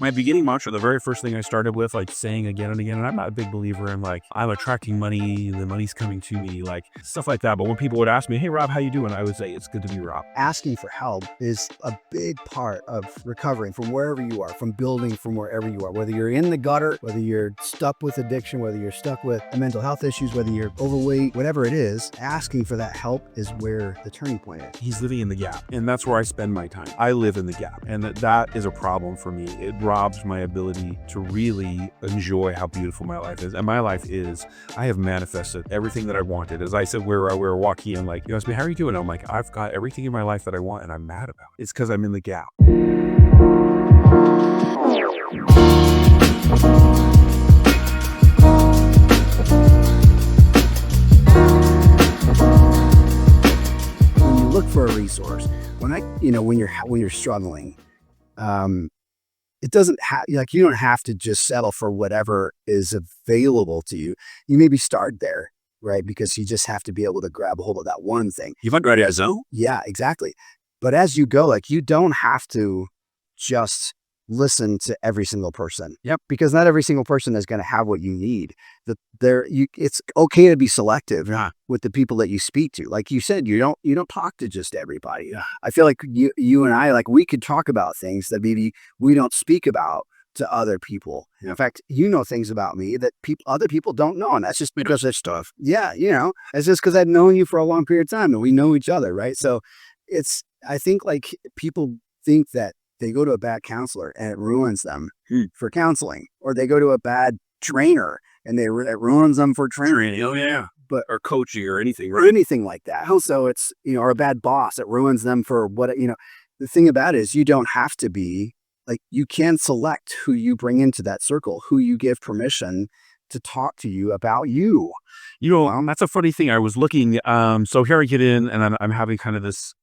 My beginning mantra, the very first thing I started with, like saying again and again, and I'm not a big believer in like, I'm attracting money, the money's coming to me, like stuff like that. But when people would ask me, hey, Rob, how you doing? I would say, it's good to be Rob. Asking for help is a big part of recovering from wherever you are, from building from wherever you are, whether you're in the gutter, whether you're stuck with addiction, whether you're stuck with mental health issues, whether you're overweight, whatever it is, asking for that help is where the turning point is. He's living in the gap, and that's where I spend my time. I live in the gap, and that is a problem for me. It robs my ability to really enjoy how beautiful my life is. And my life is, I have manifested everything that I wanted. As I said, we were walking and like, you asked me, how are you doing? I'm like, I've got everything in my life that I want and I'm mad about it. It's because I'm in the gap. When you look for a resource, when you're struggling, it doesn't have, like, you don't have to just settle for whatever is available to you. You maybe start there, right? Because you just have to be able to grab a hold of that one thing. You've got a zone? Yeah, exactly. But as you go, like, you don't have to just listen to every single person. Yep. Because not every single person is going to have what you need. It's okay to be selective with the people that you speak to. Like you said, you don't talk to just everybody. I feel like you and I, like, we could talk about things that maybe we don't speak about to other people. Yeah. In fact, you know things about me that other people don't know. And that's just because it's stuff. Yeah, it's just because I've known you for a long period of time and we know each other, right? So I think, like, people think that they go to a bad counselor and it ruins them for counseling, or they go to a bad trainer and it ruins them for training. Oh yeah. Or coaching or anything, Or anything like that. Also, it's, or a bad boss, it ruins them for what, the thing about it is you don't have to be, like, you can select who you bring into that circle, who you give permission to talk to you about you. That's a funny thing. I was looking, so here I get in and I'm having kind of this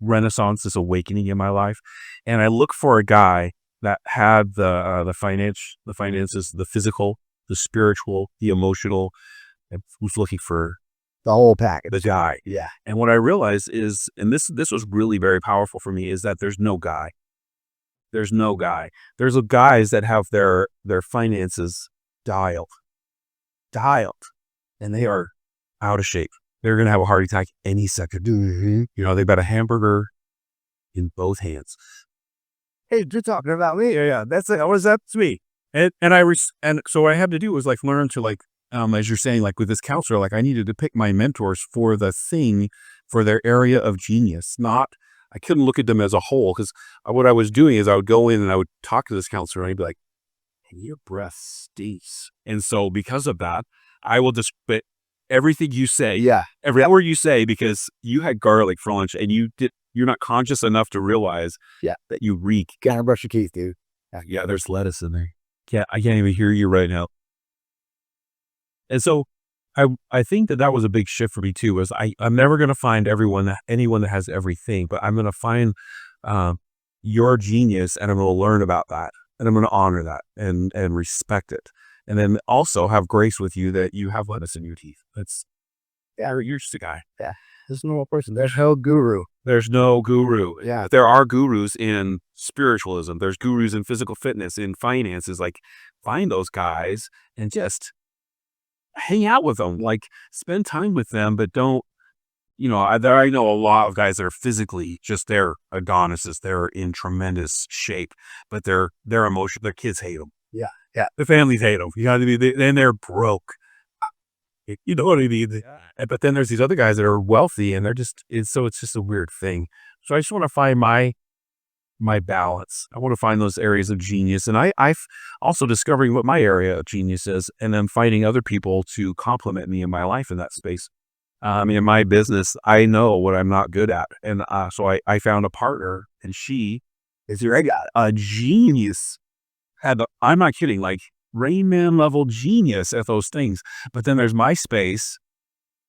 renaissance, this awakening in my life. And I look for a guy that had the finances, the physical, the spiritual, the emotional, and who's looking for the whole package. The guy. Yeah. And what I realized is, and this was really very powerful for me, is that there's no guy. There's no guy. There's guys that have their finances dialed, and they are out of shape. They're going to have a heart attack any second. Mm-hmm. They've got a hamburger in both hands. Hey, you're talking about me? Yeah. That's it. That's me. And so what I had to do was, like, learn to, like, as you're saying, like with this counselor, like, I needed to pick my mentors for their area of genius. I couldn't look at them as a whole, because what I was doing is I would go in and I would talk to this counselor and I'd be like, hey, your breath stinks. And so because of that, I will just spit everything you say. Yeah. Every word you say, because you had garlic for lunch and you're not conscious enough to realize that you reek. Gotta brush your teeth, dude. Yeah, there's lettuce in there. Yeah, I can't even hear you right now. And so I think that was a big shift for me too, was I'm never going to find anyone that has everything, but I'm going to find your genius, and I'm going to learn about that, and I'm going to honor that and respect it. And then also have grace with you that you have lettuce in your teeth. You're just a guy. Yeah. There's no person. There's no guru. There's no guru. Yeah. There are gurus in spiritualism. There's gurus in physical fitness, in finances. Like, find those guys and just hang out with them, like, spend time with them, but don't, I know a lot of guys that are physically just, they're Adonises, they're in tremendous shape, but their emotion, their kids hate them. Yeah. Yeah. Their families hate them. Then they're broke. You know what I mean? Yeah. But then there's these other guys that are wealthy and it's just a weird thing. So I just want to find my balance. I want to find those areas of genius. And I've also discovering what my area of genius is, and then finding other people to complement me in my life in that space. In my business, I know what I'm not good at. And so I found a partner, and she is a genius. I'm not kidding, like Rain Man level genius at those things. But then there's my space,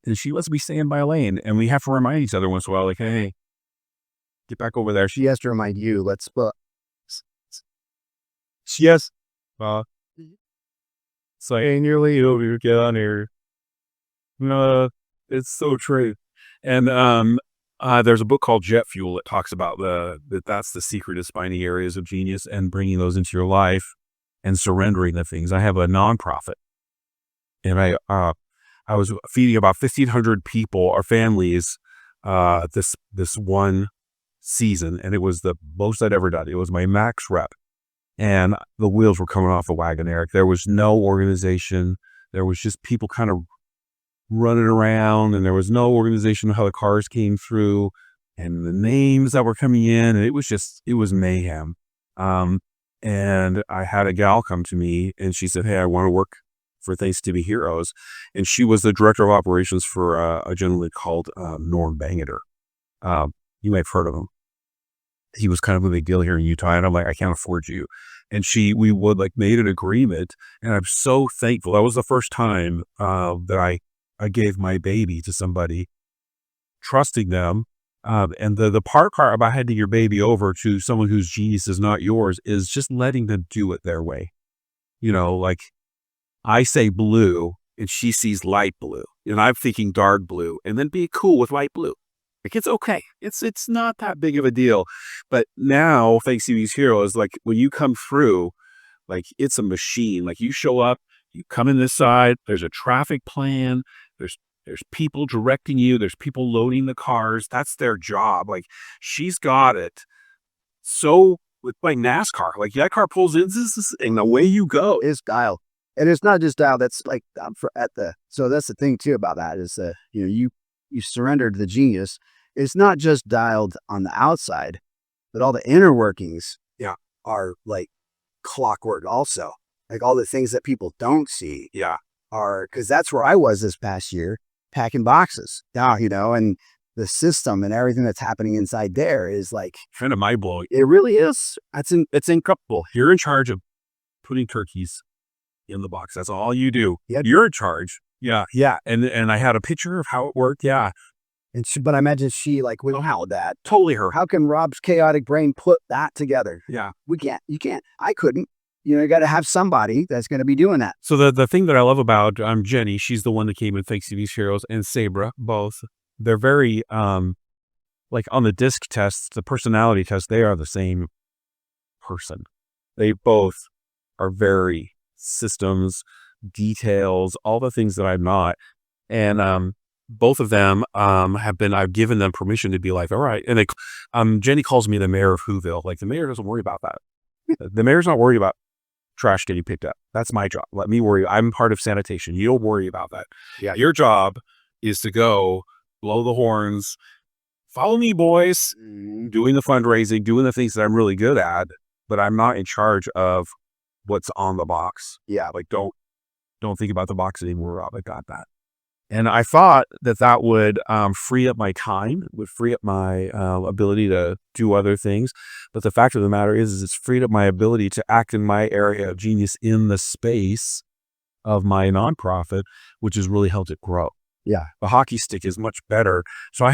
and she lets me stay in my lane. And we have to remind each other once in a while, like, hey, get back over there. She has to remind you, let's yes. It's like, hey, nearly over, get on here. It's so true. And There's a book called Jet Fuel that talks about that's the secret is finding areas of genius and bringing those into your life and surrendering the things. I have a nonprofit, and I was feeding about 1,500 people or families this one season, and it was the most I'd ever done. It was my max rep, and the wheels were coming off the wagon, Eric. There was no organization. There was just people kind of running around, and there was no organization of how the cars came through and the names that were coming in. And it was mayhem. And I had a gal come to me and she said, "Hey, I want to work for Thanks to Be Heroes." And she was the director of operations for a gentleman called Norm Bangeter. You may have heard of him. He was kind of a big deal here in Utah. And I'm like, "I can't afford you." And we would made an agreement. And I'm so thankful. That was the first time that I gave my baby to somebody, trusting them. And the part about handing your baby over to someone whose genius is not yours is just letting them do it their way. Like I say blue and she sees light blue and I'm thinking dark blue, and then be cool with light blue. Like, it's okay. It's not that big of a deal. But now, thanks to these heroes, when you come through, it's a machine. You show up, you come in this side, there's a traffic plan, there's people directing you, there's people loading the cars. That's their job. She's got it. So with NASCAR, that car pulls in, and away you go. It's dialed. And it's not just dialed. That's so that's the thing too about that is that, you surrendered the genius. It's not just dialed on the outside, but all the inner workings are clockwork also. All the things that people don't see are, because that's where I was this past year, packing boxes. Now, and the system and everything that's happening inside there is Kind of mind blowing. it really is. It's incredible. You're in charge of putting turkeys in the box. That's all you do. Yep. You're in charge. Yeah. And I had a picture of how it worked. Yeah. And but I imagine she we don't have that. Totally her. How can Rob's chaotic brain put that together? Yeah. We can't. You can't. I couldn't. You got to have somebody that's going to be doing that. So the thing that I love about Jenny, she's the one that came in Thanks to These Heroes, and Sabra, both, they're very on the DISC test, the personality test, they are the same person. They both are very systems, details, all the things that I'm not. And both of them I've given them permission to be all right. And Jenny calls me the mayor of Whoville. The mayor doesn't worry about that. The mayor's not worried about trash getting picked up. That's my job. Let me worry. I'm part of sanitation. You don't worry about that. Yeah. Your job is to go blow the horns, follow me, boys, doing the fundraising, doing the things that I'm really good at, but I'm not in charge of what's on the box. Yeah. Don't think about the box anymore. I got that. And I thought that would free up my time, would free up my ability to do other things. But the fact of the matter is it's freed up my ability to act in my area of genius in the space of my nonprofit, which has really helped it grow. Yeah. The hockey stick is much better. So I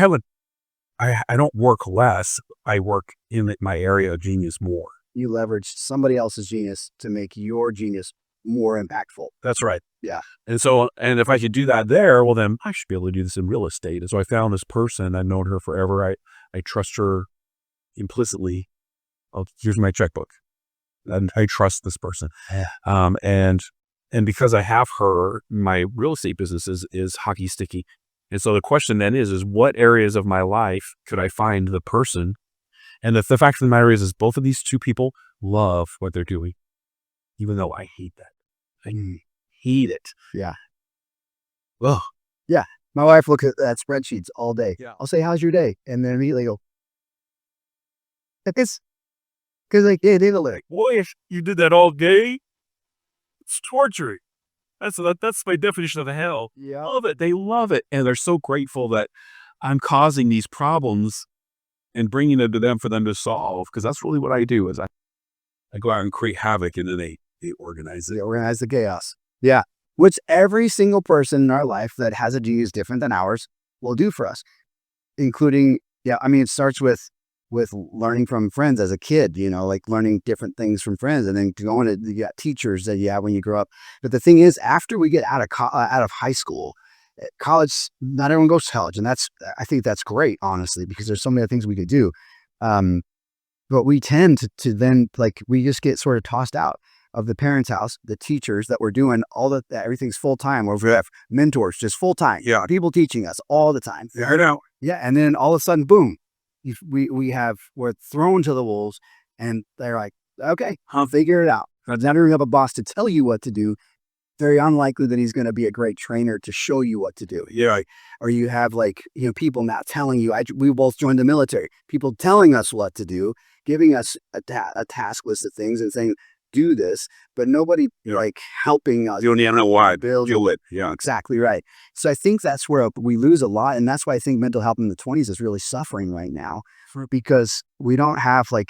don't work less. I work in my area of genius more. You leverage somebody else's genius to make your genius more impactful. That's right. Yeah. And if I could do that there, well, then I should be able to do this in real estate. And so I found this person. I've known her forever. I trust her implicitly. Oh, here's my checkbook. And I trust this person. Yeah. And because I have her, my real estate business is hockey sticky. And so the question then is what areas of my life could I find the person? And the fact of the matter is both of these two people love what they're doing, even though I hate that. I hate it. Yeah. Well, yeah. My wife looks at that spreadsheets all day. Yeah. I'll say, "How's your day?" And then immediately go, because they boy, if you did that all day, it's torturing. That's my definition of hell. Yeah. Love it. They love it. And they're so grateful that I'm causing these problems and bringing them to them for them to solve. Because that's really what I do is I go out and create havoc, and then they organize it. They organize the chaos. Yeah. Which every single person in our life that has a genius different than ours will do for us, including, it starts with learning from friends as a kid, learning different things from friends, and then going to, you got teachers that you have when you grow up. But the thing is, after we get out of high school college, not everyone goes to college, and I think that's great, honestly, because there's so many other things we could do. Um, but we tend to then, like, we just get sort of tossed out of the parents' house, the teachers that we're doing all everything's full time, or if we have mentors, just full time. Yeah. People teaching us all the time. Yeah, I know. Yeah. And then all of a sudden, boom, we're thrown to the wolves, and they're like, okay, I'll figure it out. Now that you have a boss to tell you what to do, very unlikely that he's going to be a great trainer to show you what to do. Yeah. Or you have, like, people now telling you, we both joined the military, people telling us what to do, giving us a task list of things and saying, do this, but nobody like helping us. You don't know why. Build Do it. Yeah. Exactly right. So I think that's where we lose a lot. And that's why I think mental health in the 20s is really suffering right now, because we don't have, like,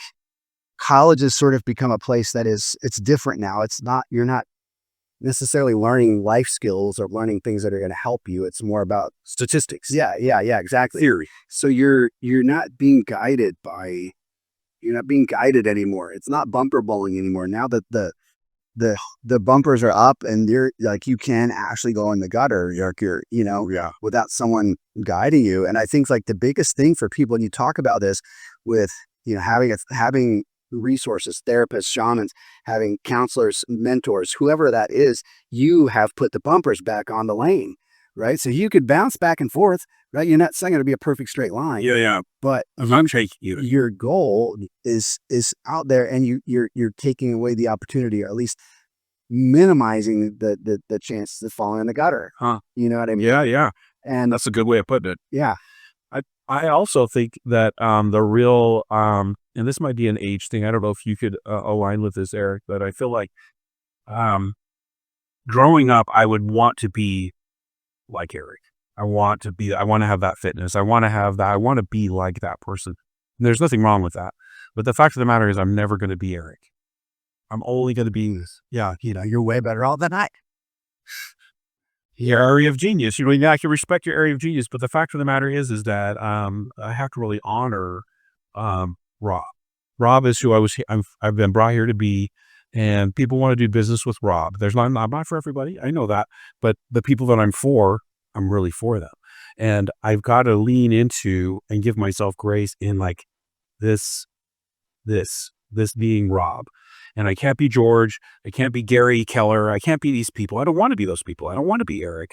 college has sort of become a place that it's different now. You're not necessarily learning life skills or learning things that are going to help you. It's more about Statistics. yeah, exactly. Theory. So you're not being guided anymore. It's not bumper bowling anymore. Now that the bumpers are up and you're like, you can actually go in the gutter, without someone guiding you. And I think, like, the biggest thing for people, and you talk about this with, having resources, therapists, shamans, having counselors, mentors, whoever that is, you have put the bumpers back on the lane, right? So you could bounce back and forth, right? You're not saying it'll be a perfect straight line. Yeah. But I'm shaking you. Your goal is out there, and you're taking away the opportunity, or at least minimizing the chances of falling in the gutter. Huh. You know what I mean? Yeah. And That's a good way of putting it. yeah. I also think that the real and this might be an age thing. I don't know if you could align with this, Eric, but I feel like growing up, I would want to be like Eric. I want to have that fitness. I want to have that. I want to be like that person. And there's nothing wrong with that. But the fact of the matter is, I'm never going to be Eric. I'm only going to be this. Yeah. You're way better off than I. Your area of genius. I can respect your area of genius, but the fact of the matter is that I have to really honor Rob. Rob is who I've been brought here to be, and people want to do business with Rob. I'm not for everybody. I know that, but the people that I'm really for them, and I've got to lean into and give myself grace in, like, this being Rob. And I can't be George. I can't be Gary Keller. I can't be these people. I don't want to be those people. I don't want to be Eric,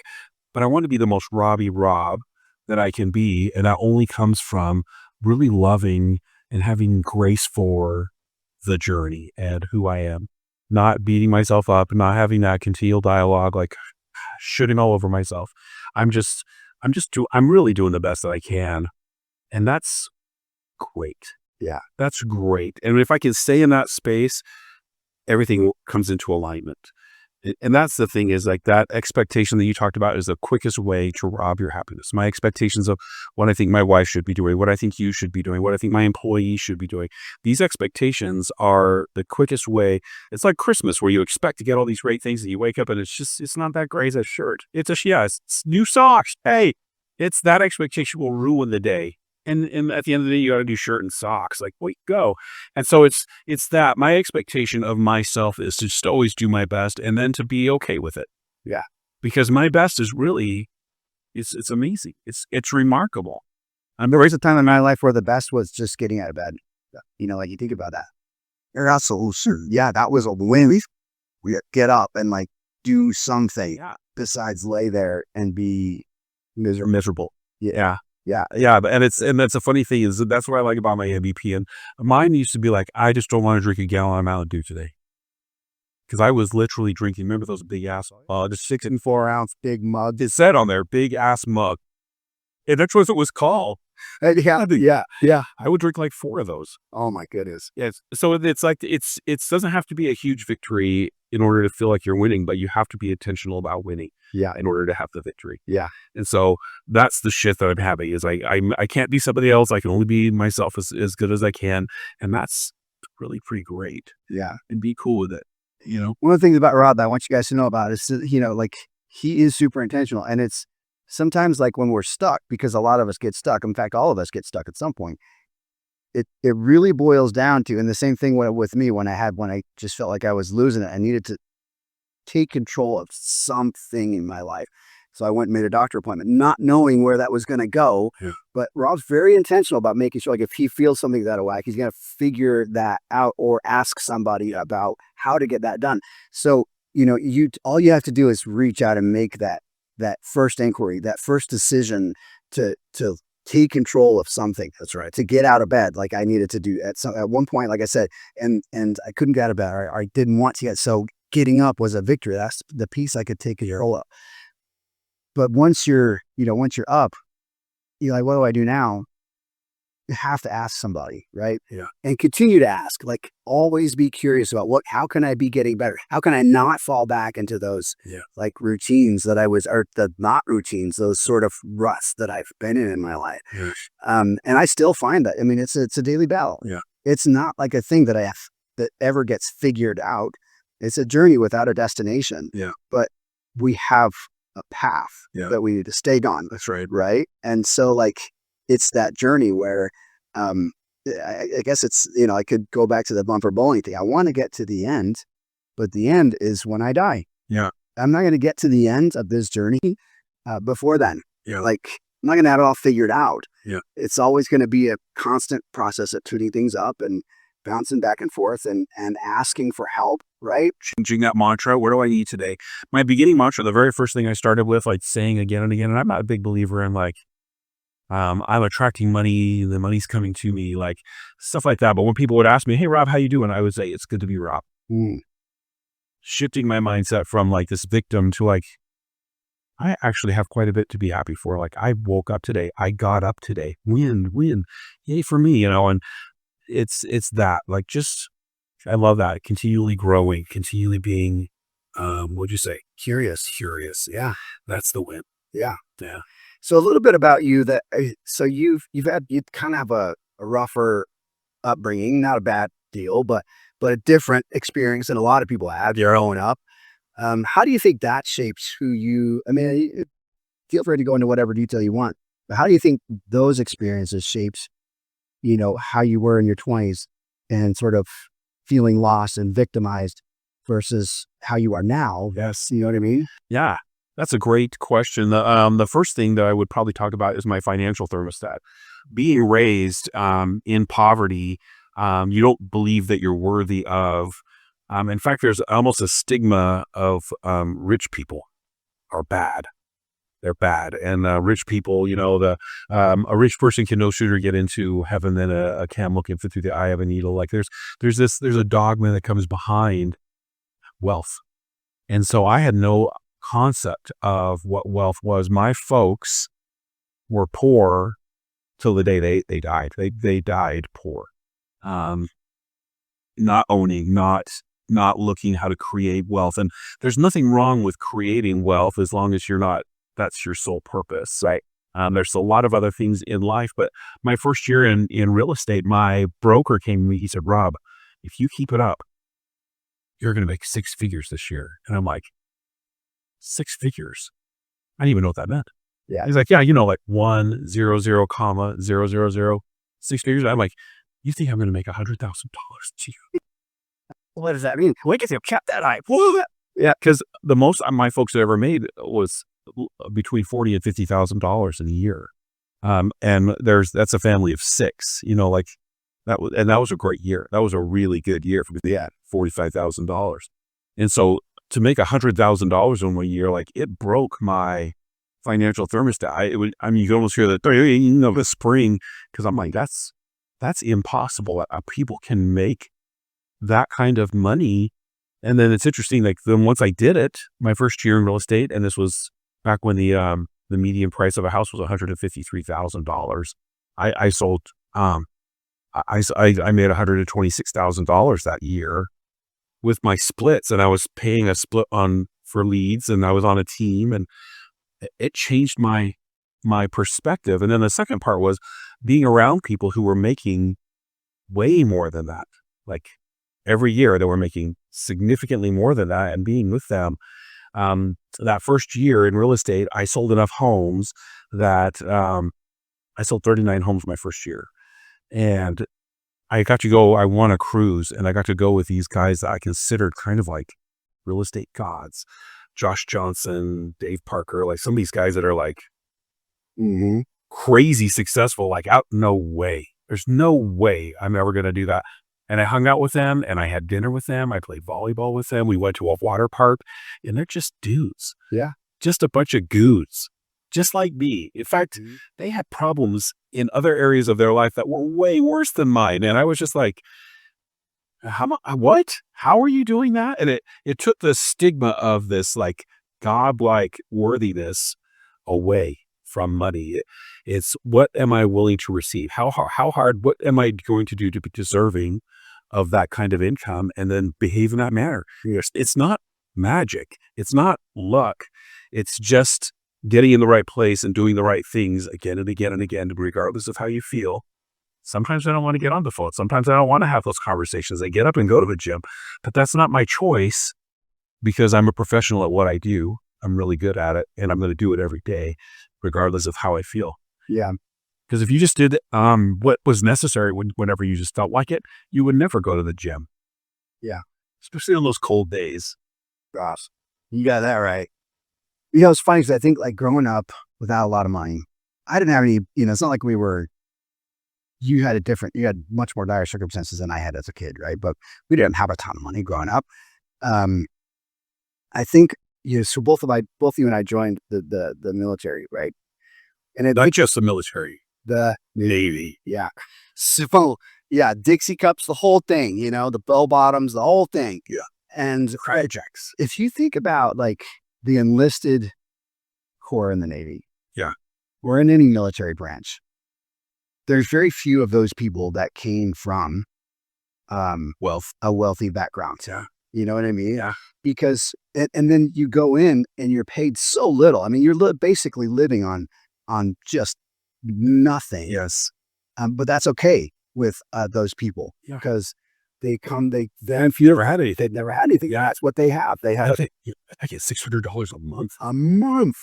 but I want to be the most Robbie Rob that I can be. And that only comes from really loving and having grace for the journey and who I am, not beating myself up, not having that continual dialogue, like shitting all over myself. I'm really doing the best that I can. And that's great. Yeah. That's great. And if I can stay in that space, everything comes into alignment. And that's the thing, is like that expectation that you talked about is the quickest way to rob your happiness. My expectations of what I think my wife should be doing, what I think you should be doing, what I think my employees should be doing. These expectations are the quickest way. It's like Christmas, where you expect to get all these great things and you wake up and it's not that great as a shirt. It's new socks. Hey, it's that expectation will ruin the day. And at the end of the day, you got to do shirt and socks. Like, wait, go. And so it's that my expectation of myself is to just always do my best and then to be okay with it. Yeah. Because my best is really, it's amazing. It's remarkable. There was a time in my life where the best was just getting out of bed. Like, you think about that. You're absolutely sure. Yeah, that was a win. We get up and, like, do something besides lay there and be Miserable. Yeah. And that's a funny thing, is that's what I like about my MVP. And mine used to be like, I just don't want to drink a gallon of Mountain Dew today. Because I was literally drinking, remember those big ass, just 6 and 4 ounce big mug. It said on there, big ass mug. And that's what it was called. Yeah. I would drink like 4 of those. Oh my goodness. Yes. So it's like, it doesn't have to be a huge victory in order to feel like you're winning, but you have to be intentional about winning. Yeah. In order to have the victory. Yeah. And so that's the shit that I'm having, is I can't be somebody else. I can only be myself as good as I can. And that's really pretty great. Yeah. And be cool with it. One of the things about Rob that I want you guys to know about is that, like, he is super intentional. And it's sometimes, like, when we're stuck, because a lot of us get stuck. In fact, all of us get stuck at some point. It really boils down to, and the same thing with me when I just felt like I was losing it. I needed to take control of something in my life. So I went and made a doctor appointment, not knowing where that was going to go. Yeah. But Rob's very intentional about making sure, like, if he feels something's out of whack, he's going to figure that out or ask somebody about how to get that done. So, all you have to do is reach out and make that first inquiry, that first decision to take control of something. That's right. To get out of bed, like I needed to do at one point, like I said, and I couldn't get out of bed. I didn't want to get, so getting up was a victory. That's the piece I could take control of. But once you're up, you're like, what do I do now? You have to ask somebody, right? Yeah. And continue to ask, like, always be curious about how can I be getting better? How can I not fall back into those like routines that or the not routines, those sort of ruts that I've been in my life. Yeah. And I still find that, I mean, it's a daily battle. Yeah. It's not like a thing that ever gets figured out. It's a journey without a destination. Yeah. But we have a path that we need to stay on. That's right. Right. And so, like, it's that journey where I guess it's, I could go back to the bumper bowling thing. I want to get to the end, but the end is when I die. Yeah. I'm not going to get to the end of this journey before then. Yeah. Like, I'm not going to have it all figured out. Yeah. It's always going to be a constant process of tuning things up and bouncing back and forth and asking for help, right? Changing that mantra. Where do I need today? My beginning mantra, the very first thing I started with, like, saying again and again, and I'm not a big believer in, like, I'm attracting money, the money's coming to me, like, stuff like that. But when people would ask me, hey, Rob, how you doing? I would say, it's good to be Rob. Shifting my mindset from, like, this victim to, like, I actually have quite a bit to be happy for. Like, I woke up today. I got up today. Win. Yay for me, and it's that, like, just, I love that. Continually growing, continually being, what'd you say? Curious. Yeah. That's the win. Yeah. Yeah. So a little bit about you so you kind of have a rougher upbringing, not a bad deal, but a different experience than a lot of people have growing up. How do you think that shapes who you, I mean, feel free to go into whatever detail you want, but how do you think those experiences shapes, how you were in your 20s and sort of feeling lost and victimized versus how you are now? Yes. You know what I mean? Yeah. That's a great question. The first thing that I would probably talk about is my financial thermostat. Being raised in poverty, you don't believe that you're worthy of. In fact, there's almost a stigma of rich people are bad. They're bad, and rich people, a rich person can no sooner get into heaven than a camel can fit through the eye of a needle. Like, there's a dogma that comes behind wealth, and so I had no concept of what wealth was. My folks were poor till the day they died. They died poor, not owning, not looking how to create wealth. And there's nothing wrong with creating wealth as long as that's your sole purpose, right? There's a lot of other things in life, but my first year in real estate, my broker came to me. He said, Rob, if you keep it up, you're going to make 6 figures this year. And I'm like, 6 figures? I didn't even know what that meant. Yeah. He's like, yeah, like 1 0 0 comma 0 0 0 6 figures. I'm like, you think I'm going to make $100,000 this year? What does that mean? Like, if you kept that high. Yeah, because the most my folks had ever made was between $40,000 and $50,000 in a year. And that's a family of 6. Like, that was a great year. That was a really good year for me. They had $45,000, and so to make $100,000 in 1 year, like, it broke my financial thermostat. You can almost hear the spring, because I'm like, that's impossible. People can make that kind of money. And then it's interesting, like, then once I did it, my first year in real estate, and this was back when the median price of a house was $153,000. I sold, I made $126,000 that year with my splits, and I was paying a split for leads, and I was on a team, and it changed my perspective. And then the second part was being around people who were making way more than that. Like, every year they were making significantly more than that, and being with them. That first year in real estate, I sold enough homes that I sold 39 homes my first year, and I got to go. I won a cruise, and I got to go with these guys that I considered kind of like real estate gods. Josh Johnson, Dave Parker, like some of these guys that are like Mm-hmm. crazy successful, like out, no way. There's no way I'm ever going to do that. And I hung out with them and I had dinner with them. I played volleyball with them. We went to a water park and they're just dudes, Yeah. just a bunch of goons, just like me. In fact, Mhm. they had problems in other areas of their life that were way worse than mine. And I was just like, what? How are you doing that? And it took the stigma of this like godlike worthiness away from money. It's what am I willing to receive? How hard, what am I going to do to be deserving of that kind of income and then behave in that manner? It's not magic. It's not luck. It's just getting in the right place and doing the right things again and again and again, regardless of how you feel. Sometimes I don't want to get on the phone. Sometimes I don't want to have those conversations. I get up and go to the gym, but that's not my choice because I'm a professional at what I do. I'm really good at it and I'm going to do it every day, regardless of how I feel. Yeah. Because if you just did what was necessary whenever you just felt like it, you would never go to the gym. Yeah. Especially on those cold days. Gosh, you got that right. You know, it's funny because I think like growing up without a lot of money, I didn't have any, it's not like you had much more dire circumstances than I had as a kid, right? But we didn't have a ton of money growing up. I think, so both you and I joined the military, right? And Not just the military, the Navy. Yeah. So, yeah, Dixie cups, the whole thing, the bell bottoms, the whole thing. Yeah. And Projects. if you think about like the enlisted corps in the Navy, Yeah. or in any military branch, there's very few of those people that came from Wealth. a wealthy background. Yeah. You know what I mean? Yeah. Because, and then you go in and you're paid so little. I mean, you're basically living on just nothing. Yes. But that's okay with those people Yeah. because then If you never had anything, they've never had anything. Yeah. That's what they have. They have I get $600 a month. a month.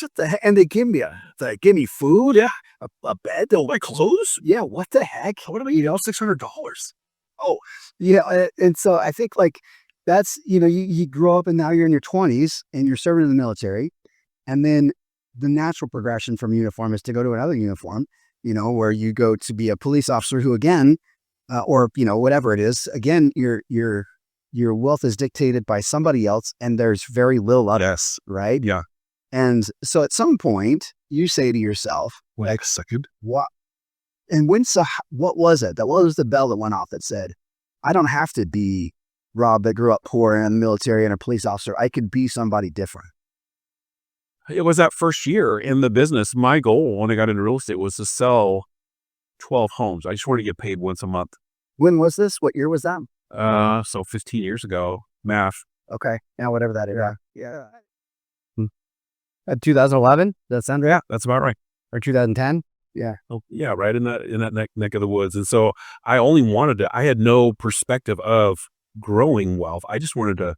What the heck? And they give me food, Yeah. a bed, they'll My clothes? Yeah, what the heck? What do I eat? $600. Oh, yeah, and so I think like that's you grow up and now you're in your 20s and you're serving in the military, and then the natural progression from uniform is to go to another uniform, where you go to be a police officer who again, or whatever it is, again your wealth is dictated by somebody else, and there's very little of it, Yes. right? Yeah. And so at some point you say to yourself, Wait a second. what? And what was it? What was the bell that went off that said, I don't have to be Rob that grew up poor and in the military and a police officer. I could be somebody different. It was that first year in the business. My goal when I got into real estate was to sell 12 homes. I just wanted to get paid once a month. When was this? What year was that? So 15 years ago, math. Okay. Yeah, whatever that is. Yeah. Hmm. 2011? Does that sound right? Yeah, that's about right. Or 2010? Oh, yeah, right in that neck of the woods. And so I had no perspective of growing wealth. I just wanted to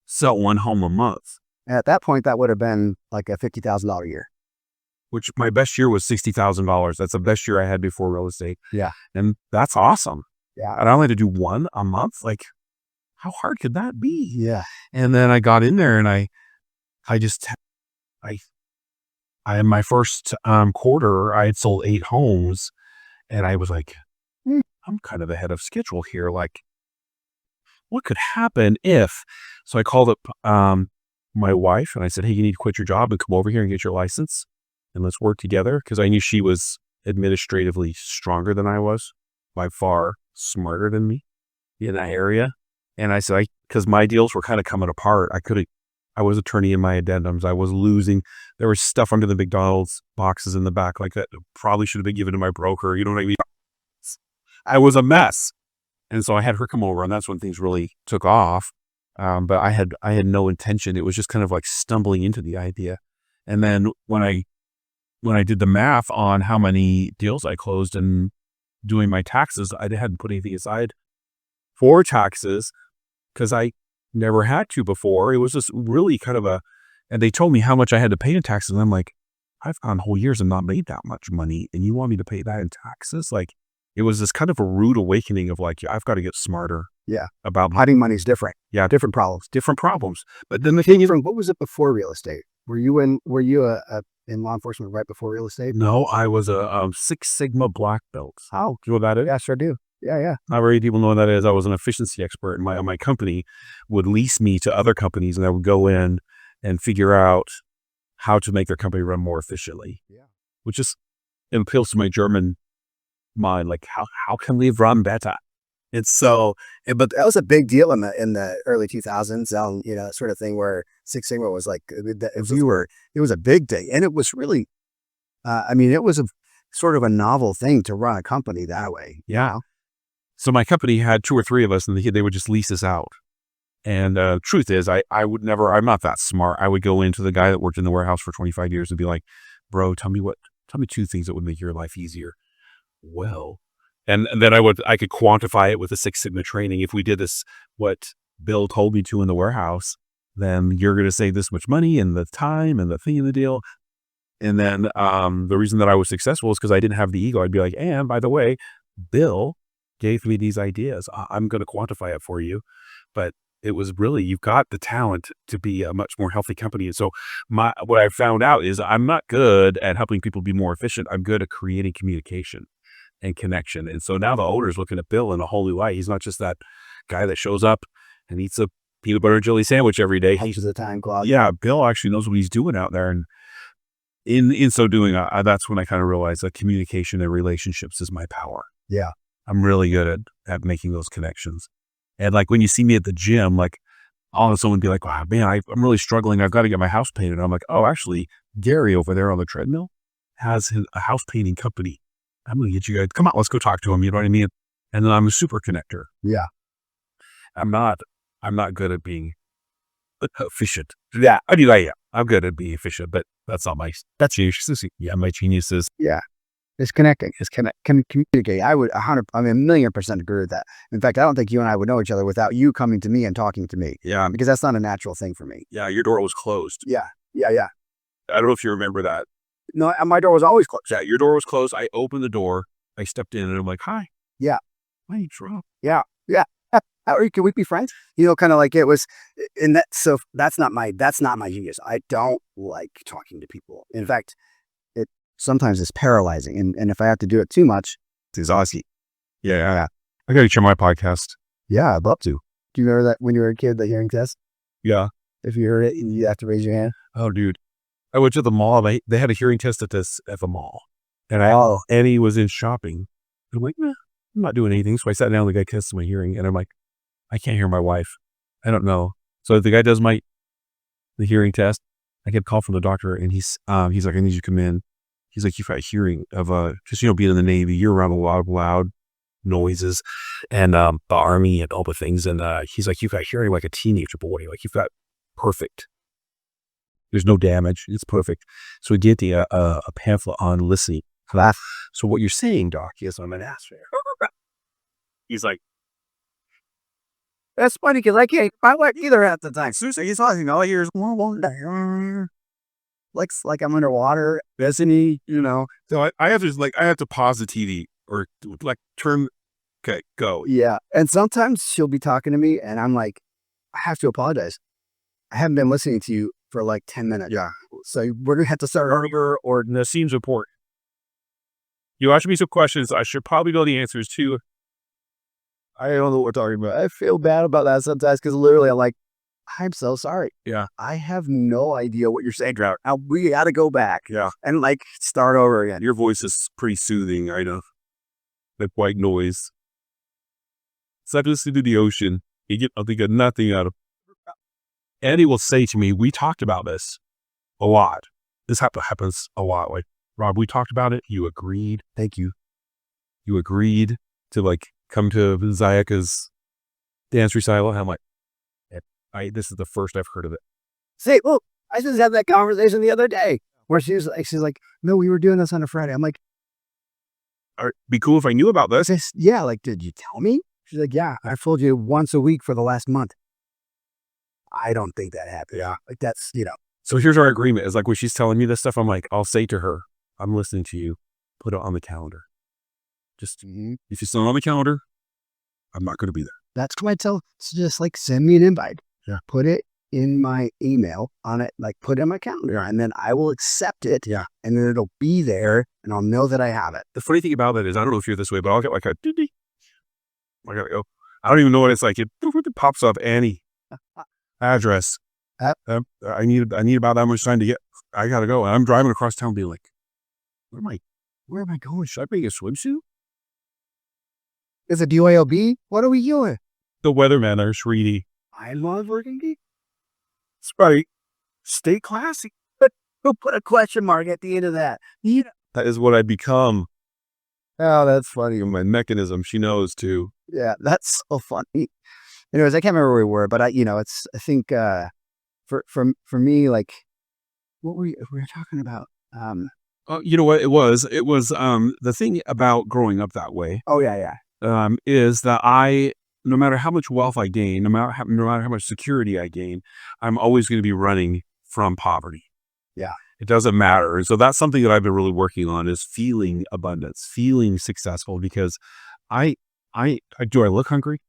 sell one home a month, At that point, that would have been like a $50,000 year. which my best year was $60,000. That's the best year I had before real estate. Yeah. And that's awesome. Yeah. And I only had to do one a month. Like, how hard could that be? Yeah. And then I got in there and I in my first quarter, I had sold 8 homes and I was like, I'm kind of ahead of schedule here. Like, what could happen if? So I called up my wife and I said, hey, you need to quit your job and come over here and get your license and let's work together. Because I knew she was administratively stronger than I was, by far smarter than me in that area. And I said, because my deals were kind of coming apart. I was attorney in my addendums. I was losing. There was stuff under the McDonald's boxes in the back like that probably should have been given to my broker. You know what I mean? I was a mess. And so I had her come over and that's when things really took off. But I had no intention. It was just kind of like stumbling into the idea. And then when I did the math on how many deals I closed and doing my taxes, I hadn't put anything aside for taxes because I never had to before. It was just really kind of and they told me how much I had to pay in taxes. And I'm like, I've gone whole years and not made that much money. And you want me to pay that in taxes? Like, it was this kind of a rude awakening of like, I've got to get smarter. Yeah. About Hiding money is different. Yeah. Different problems. Different problems. But then the thing is, What was it before real estate? Were you in law enforcement right before real estate? no, I was a Six Sigma black belt. Oh, Do you know what that is? yeah, sure do. Yeah. Not very many people know what that is. I was an efficiency expert, and my company would lease me to other companies, and I would go in and figure out how to make their company run more efficiently. Yeah. Which is appeals to my German mind, like how can we run better? It's so, but that was a big deal in the early 2000s, that sort of thing where Six Sigma was like, it was a big day, and it was really, it was a sort of a novel thing to run a company that way. Yeah. So my company had 2 or 3 of us, and they would just lease us out. And truth is, I would never, I'm not that smart. I would go into the guy that worked in the warehouse for 25 years and be like, bro, tell me 2 things that would make your life easier. Well, and then I could quantify it with a Six Sigma training. If we did this, what Bill told me to in the warehouse, then you're going to save this much money and the time and the thing in the deal. And then the reason that I was successful is because I didn't have the ego. I'd be like, and by the way, Bill gave me these ideas. I'm going to quantify it for you. But it was really, you've got the talent to be a much more healthy company. And so what I found out is I'm not good at helping people be more efficient. I'm good at creating communication and connection. And so now the owner's looking at Bill in a whole new light. He's not just that guy that shows up and eats a peanut butter and jelly sandwich every day. He's the time clock. Yeah, Bill actually knows what he's doing out there. And in so doing, that's when I kind of realized that communication and relationships is my power. Yeah. I'm really good at making those connections. And like when you see me at the gym, like all of a sudden be like, wow, man, I'm really struggling. I've got to get my house painted. And I'm like, oh, actually, Gary over there on the treadmill has a house painting company. I'm going to get you guys, come on, let's go talk to him. You know what I mean? And then I'm a super connector. Yeah. I'm not good at being efficient. Yeah, I am. I'm good at being efficient, but that's genius. Yeah, my genius is. Yeah. It's connecting. It's communicate. I would 1,000,000% agree with that. In fact, I don't think you and I would know each other without you coming to me and talking to me. Yeah. Because that's not a natural thing for me. Yeah, your door was closed. Yeah. I don't know if you remember that. No, my door was always closed. Yeah, your door was closed. I opened the door. I stepped in and I'm like, hi. Yeah. My name's Rob. Yeah. Can we be friends? Kind of like it was, and that's not my genius. I don't like talking to people. In fact, sometimes it's paralyzing. And if I have to do it too much, it's exhausting. Yeah. I got to share my podcast. Yeah, I'd love to. Do you remember that when you were a kid, the hearing test? Yeah. If you heard it, you have to raise your hand. Oh, dude. I went to the mall. They had a hearing test at the mall. And Annie was in shopping. I'm like, I'm not doing anything. So I sat down, the guy tested my hearing, and I'm like, I can't hear my wife. I don't know. So the guy does the hearing test. I get a call from the doctor, and he's like, I need you to come in. He's like, you've got a hearing of just being in the Navy, you're around a lot of loud noises and the Army and all the things. And he's like, you've got hearing like a teenager boy. Like you've got perfect. There's no damage. It's perfect. So we get the a pamphlet on listening. So what you're saying, Doc, is I'm an ass fair. He's like, that's funny because I can't like either at the time. Seriously, he's talking all years. Like I'm underwater, Bethany, So I have to pause the TV or like turn. Okay, go. Yeah, and sometimes she'll be talking to me, and I'm like, I have to apologize. I haven't been listening to you for like 10 minutes. Yeah. So we're gonna have to start over, or this seems important. You asked me some questions. I should probably know the answers to. I don't know what we're talking about. I feel bad about that sometimes because literally I'm like, I'm so sorry. Yeah. I have no idea what you're saying, Drought. Now we got to go back. Yeah. And like start over again. Your voice is pretty soothing. I know. That white noise. It's like listening to the ocean. You get nothing out of it. Andy will say to me, we talked about this a lot. This happens a lot. Like, Rob, we talked about it. You agreed. Thank you. You agreed to like come to Zayaka's dance recital. And I'm like, this is the first I've heard of it. Say, look, I just had that conversation the other day where she's like, no, we were doing this on a Friday. I'm like, be cool if I knew about this. Yeah. Like, did you tell me? She's like, yeah, I told you once a week for the last month. I don't think that happened. Yeah. Like that's, So here's our agreement. It's like when she's telling me this stuff, I'm like, I'll say to her, I'm listening to you. Put it on the calendar. Just Mhm. if it's not on the calendar, I'm not going to be there. That's why I tell, it's just like send me an invite. Yeah. Put it in my email on it, like put it in my calendar, and then I will accept it. Yeah. And then it'll be there and I'll know that I have it. The funny thing about that is, I don't know if you're this way, but I'll get like a ding. I gotta go. I don't even know what it's like. It pops up any address. I need about that much time to get. I gotta go. And I'm driving across town, being like, Where am I going? Should I bring a swimsuit? Is it UALB? What are we doing? The weathermen are sweetie. I love working geek. It's right. Stay classy. We'll put a question mark at the end of that. You know, That is what I become. oh, that's funny. My mechanism. She knows too. Yeah, that's so funny. Anyways, I can't remember where we were, but I think for me, like, what we were talking about. You know what it was? It was the thing about growing up that way. Oh yeah. Is that no matter how much wealth I gain, no matter how much security I gain, I'm always going to be running from poverty. Yeah. It doesn't matter. And so that's something that I've been really working on, is feeling abundance, feeling successful, because I look hungry?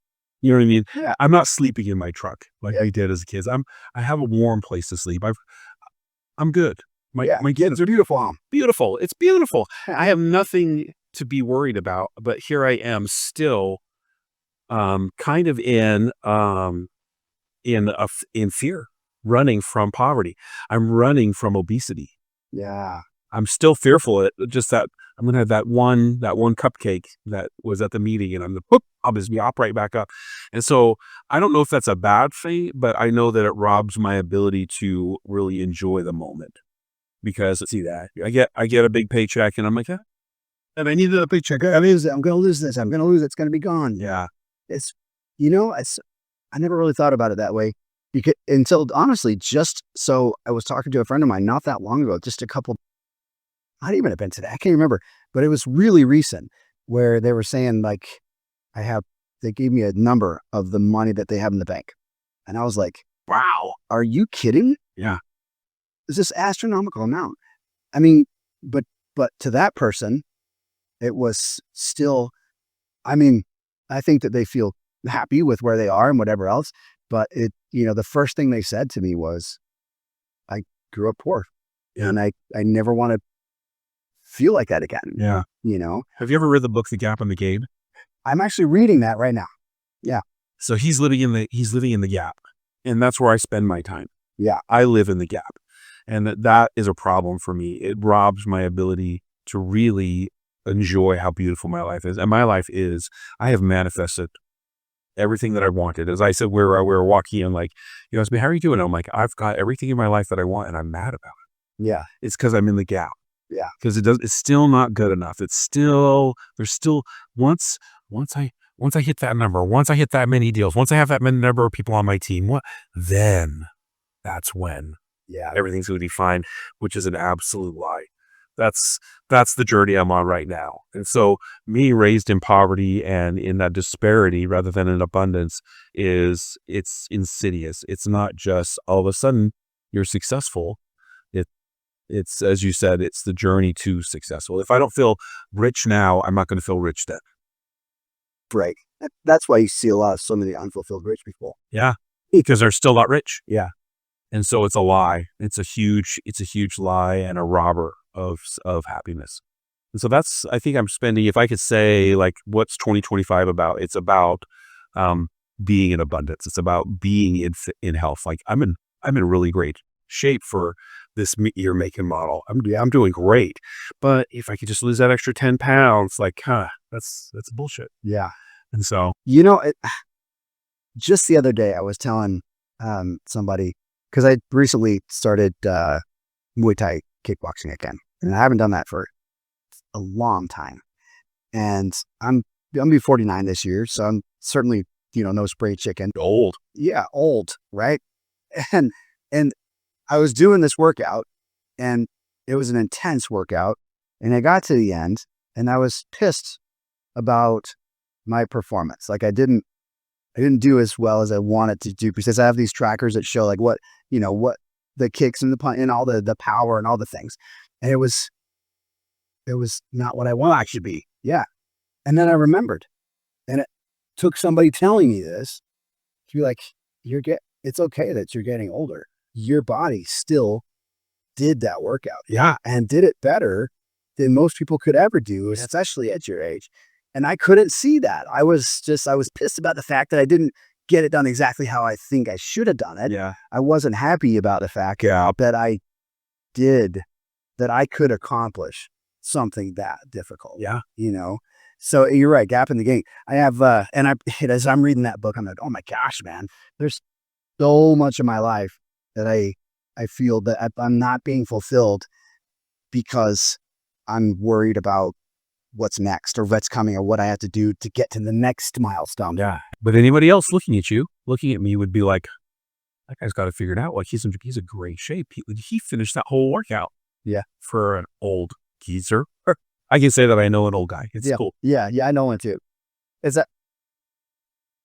You know what I mean? Yeah. I'm not sleeping in my truck like I did as a kid. I have a warm place to sleep. I'm good. My kids are beautiful. beautiful. It's beautiful. I have nothing to be worried about, but here I am still kind of in fear, running from poverty. I'm running from obesity. Yeah. I'm still fearful at just that I'm going to have that one cupcake that was at the meeting, and I'll just be up right back up. And so I don't know if that's a bad thing, but I know that it robs my ability to really enjoy the moment, because see that I get a big paycheck and I'm like, and I need a paycheck. I'm going to lose this. I'm going to lose it. It's going to be gone. Yeah. It's, I never really thought about it that way, because until honestly, just so I was talking to a friend of mine not that long ago, just a couple, not even have been today. I can't remember, but it was really recent, where they were saying like, they gave me a number of the money that they have in the bank. And I was like, wow, are you kidding? Yeah. It's this astronomical amount. I mean, but to that person, it was still, I mean, I think that they feel happy with where they are and whatever else. But the first thing they said to me was, I grew up poor, and I never want to feel like that again. Yeah. Have you ever read the book, The Gap and the Gain? I'm actually reading that right now. Yeah. So he's living in the gap, and that's where I spend my time. Yeah. I live in the gap, and that is a problem for me. It robs my ability to really enjoy how beautiful my life is. And my life is, I have manifested everything that I wanted. As I said, we were walking, and like, asked me, how are you doing? I'm like, I've got everything in my life that I want, and I'm mad about it. Yeah. It's because I'm in the gap. Yeah. Because it's still not good enough. There's still, once I hit that number, once I hit that many deals, once I have that many number of people on my team, then that's when everything's going to be fine, which is an absolute lie. That's the journey I'm on right now. And so me raised in poverty and in that disparity rather than in abundance it's insidious. It's not just all of a sudden you're successful. It's, as you said, it's the journey to successful. If I don't feel rich now, I'm not going to feel rich then. Right. That's why you see so many unfulfilled rich people. Yeah. Because they're still not rich. Yeah. And so it's a lie. It's a huge lie and a robber of happiness. And so that's, I think I'm spending, if I could say like, what's 2025 about? It's about being in abundance. It's about being in health. Like I'm in really great shape for this year, make and model. I'm doing great. But if I could just lose that extra 10 pounds, like, that's bullshit. Yeah. And so, just the other day, I was telling somebody, because I recently started Muay Thai kickboxing again, and I haven't done that for a long time. And I'm gonna be 49 this year, so I'm certainly no spray chicken. old. Yeah, old, right? And I was doing this workout, and it was an intense workout, and I got to the end, and I was pissed about my performance. Like I didn't do as well as I wanted to do, because I have these trackers that show like what the kicks and the punch and all the power and all the things. And it was not what I want. I should be. Yeah. And then I remembered, and it took somebody telling me this to be like, it's okay that you're getting older. Your body still did that workout. Yeah. And did it better than most people could ever do, especially at your age. And I couldn't see that. I was pissed about the fact that I didn't get it done exactly how I think I should have done it. Yeah. I wasn't happy about the fact that I could accomplish something that difficult. Yeah. So you're right. Gap in the game. I have, as I'm reading that book, I'm like, oh my gosh, man, there's so much of my life that I feel that I'm not being fulfilled because I'm worried about what's next or what's coming or what I have to do to get to the next milestone. Yeah. But anybody else looking at me would be like, that guy's got it figured out. Like he's in great shape. He finished that whole workout. Yeah. For an old geezer. I can say that I know an old guy. It's cool. Yeah. I know one too. Is that,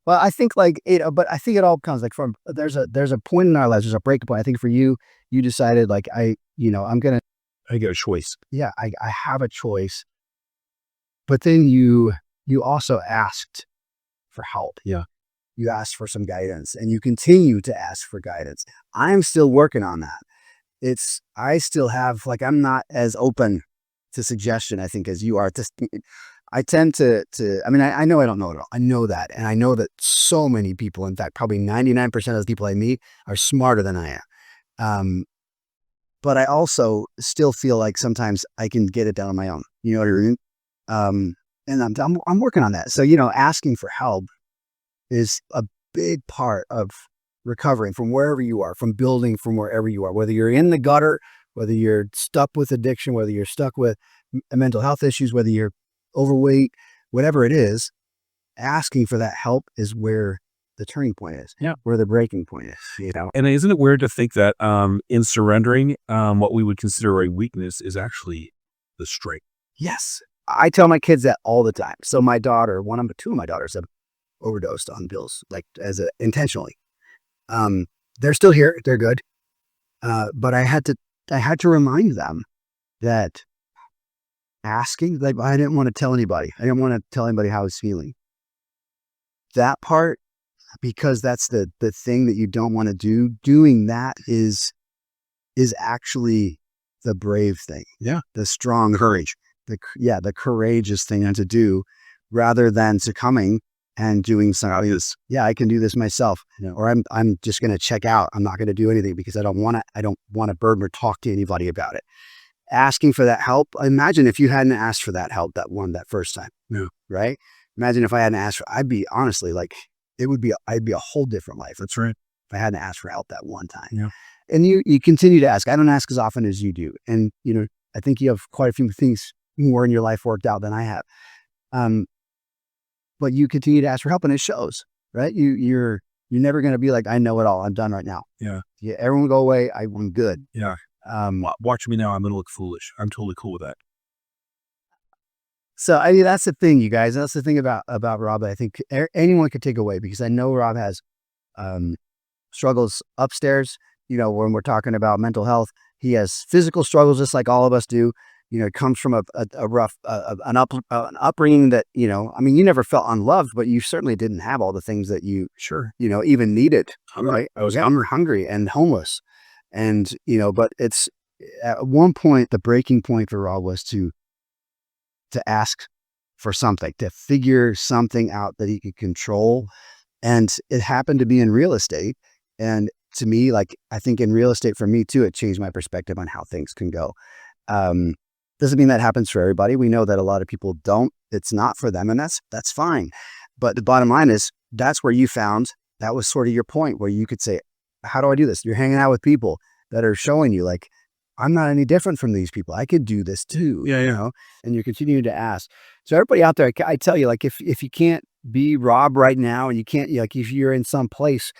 well, I think but I think it all comes like from, there's a point in our lives, there's a breaking point. I think for you decided like, I get a choice. Yeah. I have a choice. But then you also asked for help. Yeah. You asked for some guidance and you continue to ask for guidance. I'm still working on that. I still have, like, I'm not as open to suggestion, I think, as you are. I tend to, I know I don't know it all. I know that. And I know that so many people, in fact, probably 99% of the people I meet are smarter than I am. But I also still feel like sometimes I can get it done on my own. You know what I mean? And I'm working on that. So, asking for help is a big part of recovering from wherever you are, from building from wherever you are, whether you're in the gutter, whether you're stuck with addiction, whether you're stuck with mental health issues, whether you're overweight, whatever it is, asking for that help is where the turning point is. Yeah. Where the breaking point is, And isn't it weird to think that in surrendering, what we would consider a weakness is actually the strength? Yes. I tell my kids that all the time. So my daughter, two of my daughters have overdosed on pills, like intentionally. They're still here. They're good. But I had to remind them that asking, like, I didn't want to tell anybody. I didn't want to tell anybody how I was feeling. That part, because that's the thing that you don't want to do. Doing that is actually the brave thing. Yeah. The strong courage. The courageous thing to do, rather than succumbing and doing something. I can do this myself, or I'm just going to check out. I'm not going to do anything because I don't want to burden or talk to anybody about it. Asking for that help. Imagine if you hadn't asked for that help that first time. Yeah. Right. Imagine if I hadn't asked I'd be honestly like, I'd be a whole different life. That's right. If I hadn't asked for help that one time. Yeah. And you continue to ask. I don't ask as often as you do. And, I think you have quite a few things more in your life worked out than I have. But you continue to ask for help and it shows, right? You're never going to be like, I know it all. I'm done right now. Yeah. Everyone go away. I'm good. Yeah. Watch me now. I'm going to look foolish. I'm totally cool with that. So that's the thing, you guys. That's the thing about Rob that I think anyone could take away, because I know Rob has struggles upstairs. When we're talking about mental health, he has physical struggles just like all of us do. It comes from a rough, an upbringing that, you never felt unloved, but you certainly didn't have all the things that you, even needed. Right? I was hungry and homeless. And, but it's at one point, the breaking point for Rob was to ask for something, to figure something out that he could control. And it happened to be in real estate. And to me, like, I think in real estate for me too, it changed my perspective on how things can go. Doesn't mean that happens for everybody. We know that a lot of people don't. It's not for them, and that's fine. But the bottom line is, that's where you found, that was sort of your point where you could say, how do I do this? You're hanging out with people that are showing you, like, I'm not any different from these people. I could do this too. Yeah. And you're continuing to ask. So everybody out there, I tell you, like, if you can't be Rob right now, and you can't, like, if you're in some place,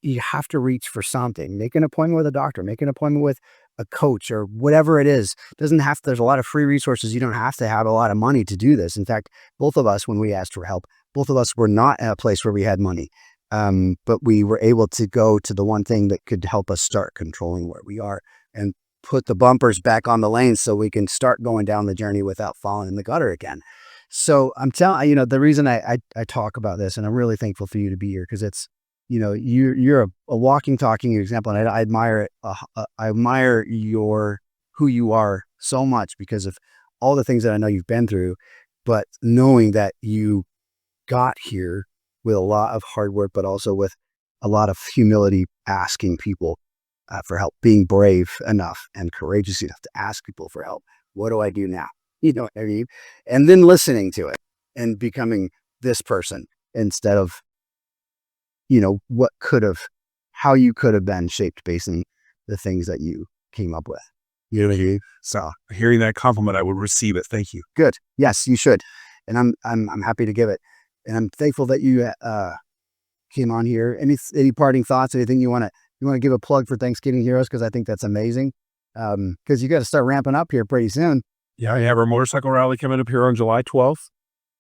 you have to reach for something. Make an appointment with a doctor, make an appointment with a coach or whatever it is. There's a lot of free resources. You don't have to have a lot of money to do this. In fact, both of us, when we asked for help, both of us were not at a place where we had money. But we were able to go to the one thing that could help us start controlling where we are and put the bumpers back on the lane so we can start going down the journey without falling in the gutter again. So I'm telling the reason I talk about this, and I'm really thankful for you to be here, because it's, you're a walking, talking example, and I admire it. I admire who you are so much because of all the things that I know you've been through, but knowing that you got here with a lot of hard work, but also with a lot of humility, asking people for help, being brave enough and courageous enough to ask people for help. What do I do now? You know what I mean? And then listening to it and becoming this person instead of, how you could have been shaped based on the things that you came up with. You know what I mean? So Hearing that compliment, I would receive it. Thank you. good. Yes, you should. And I'm happy to give it. And I'm thankful that you came on here. Any parting thoughts? Anything you want to give a plug for Thanksgiving Heroes? Because I think that's amazing. Because you got to start ramping up here pretty soon. Yeah, we have our motorcycle rally coming up here on July 12th.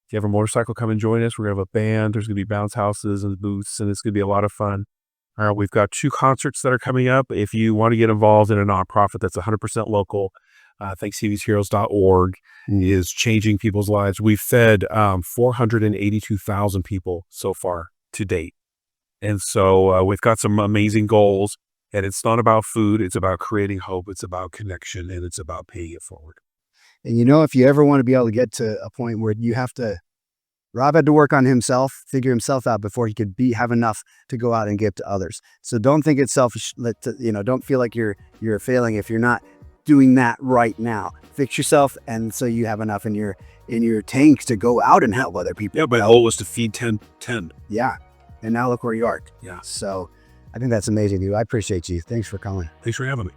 If you have a motorcycle, come and join us. We're going to have a band. There's going to be bounce houses and booths, and it's going to be a lot of fun. We've got 2 concerts that are coming up. If you want to get involved in a nonprofit that's 100% local, thanksgivingsheroes.org is changing people's lives. We've fed 482,000 people so far to date. And so we've got some amazing goals. And it's not about food. It's about creating hope. It's about connection. And it's about paying it forward. And if you ever want to be able to get to a point where Rob had to work on himself, figure himself out before he could have enough to go out and give to others. So don't think it's selfish. Don't feel like you're failing if you're not doing that right now. Fix yourself, and so you have enough in your tank to go out and help other people. Yeah, but the goal was to feed 10. Yeah, and now look where you are. Yeah. So I think that's amazing, dude. I appreciate you. Thanks for coming. Thanks for having me.